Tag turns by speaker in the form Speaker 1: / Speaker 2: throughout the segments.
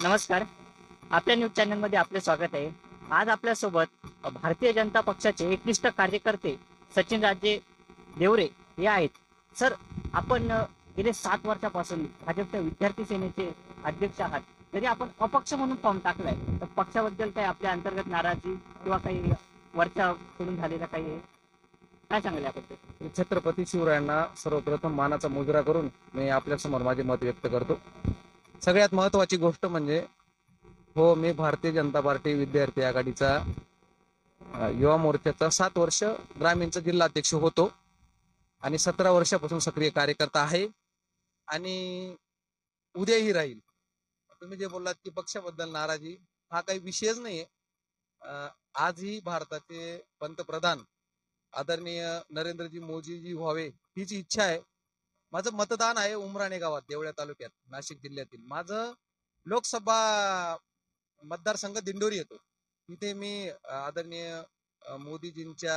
Speaker 1: नमस्कार. आपल्या न्यूज चॅनलमध्ये आपले स्वागत आहे. आज आपल्यासोबत भारतीय जनता पक्षाचे एकनिष्ठ कार्यकर्ते सचिन राजे देवरे हे आहेत. सर, आपण गेले 7 वर्षापासून भाजपच्या विद्यार्थी सेनेचे अध्यक्ष आहात. तरी आपण अपक्ष म्हणून फॉर्म टाकलाय. तर पक्षाबद्दल काही आपल्या अंतर्गत नाराजी किंवा काही वरच्याकडून झालेला काही आहे? काय सांगाल याबद्दल?
Speaker 2: छत्रपती शिवरायांना सर्वप्रथम मानाचा मुजरा करून मी आपल्या समोर माझे मत व्यक्त करतो. सगळ्यात महत्वाची गोष्ट म्हणजे हो, मी भारतीय जनता पार्टी विद्यार्थी आघाडीचा युवा मोर्चाचा 7 वर्ष ग्रामीणचा जिल्हाध्यक्ष होतो आणि 17 वर्षापासून सक्रिय कार्यकर्ता आहे आणि उद्याही राहील. तुम्ही जे बोललात की पक्षाबद्दल नाराजी, हा काही विषयच नाहीये. आजही भारताचे पंतप्रधान आदरणीय नरेंद्रजी मोदीजी व्हावे हीच इच्छा आहे. माझं मतदान आहे उमराणे गावात, देवळ्या तालुक्यात, नाशिक जिल्ह्यातील. माझं लोकसभा मतदारसंघ दिंडोरी येतो. तिथे मी आदरणीय मोदीजींच्या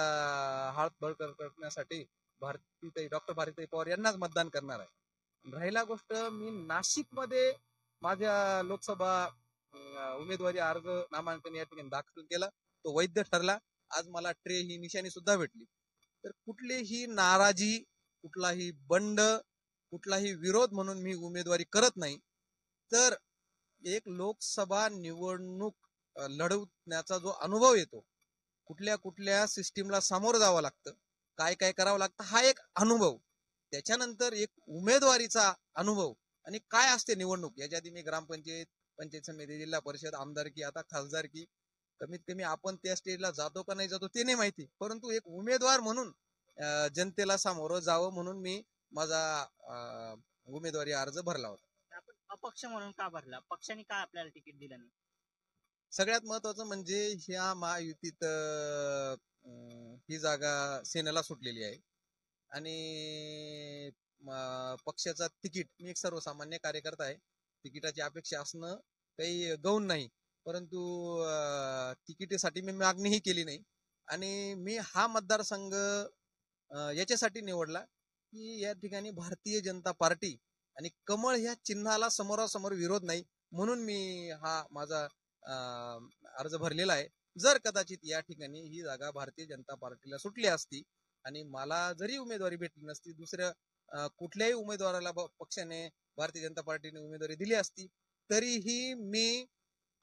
Speaker 2: हात बळकट करण्यासाठी डॉक्टर भारतीताई पवार यांनाच मतदान करणार आहे. राहिला गोष्ट, मी नाशिकमध्ये माझ्या लोकसभा उमेदवारी अर्ज नामांकन या ठिकाणी दाखल केला. तो वैध ठरला. आज मला ट्रे ही निशाणी सुद्धा भेटली. तर कुठलीही नाराजी, कुठलाही बंड, कुठलाही विरोध म्हणून मी उमेदवारी करत नाही. तर एक लोकसभा निवडणूक लढवण्याचा जो अनुभव येतो, कुठल्या कुठल्या सिस्टीमला सामोरं जावं लागतं, काय काय करावं लागतं, हा एक अनुभव. त्याच्यानंतर एक उमेदवारीचा अनुभव आणि काय असते निवडणूक. याच्या आधी मी ग्रामपंचायत, पंचायत समिती, जिल्हा परिषद, आमदारकी, आता खासदारकी, कमीत कमी आपण त्या स्टेजला जातो का नाही जातो ते नाही माहिती, परंतु एक उमेदवार म्हणून जनतेला सामोरं जावं म्हणून मी माझा उमेदवारी अर्ज भरला होता.
Speaker 1: आपण अपक्ष म्हणून का भरला? पक्षाने का आपल्याला तिकीट दिलं नाही?
Speaker 2: सगळ्यात महत्वाचं म्हणजे ह्या महायुतीत ही जागा सेनेला सुटलेली आहे आणि पक्षाचा तिकीट, मी एक सर्वसामान्य कार्यकर्ता आहे, तिकिटाची अपेक्षा असणं काही गौण नाही, परंतु तिकिटीसाठी मी मागणीही केली नाही. आणि मी हा मतदारसंघ याच्यासाठी निवडला की या ठिकाणी भारतीय जनता पार्टी आणि कमळ ह्या चिन्हाला समोरासमोर विरोध नाही, म्हणून मी हा माझा अर्ज भरलेला आहे. जर कदाचित या ठिकाणी ही जागा भारतीय जनता पार्टीला सुटली असती आणि मला जरी उमेदवारी भेटली नसती, दुसऱ्या कुठल्याही उमेदवाराला पक्षाने, भारतीय जनता पार्टीने उमेदवारी दिली असती, तरीही मी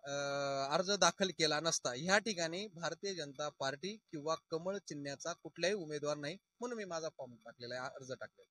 Speaker 2: अर्ज दाखल केला नसता. ह्या ठिकाणी भारतीय जनता पार्टी किंवा कमळ चिन्हाचा कुठलाही उमेदवार नाही, म्हणून मी माझा फॉर्म टाकलेला आहे, अर्ज टाकलेला.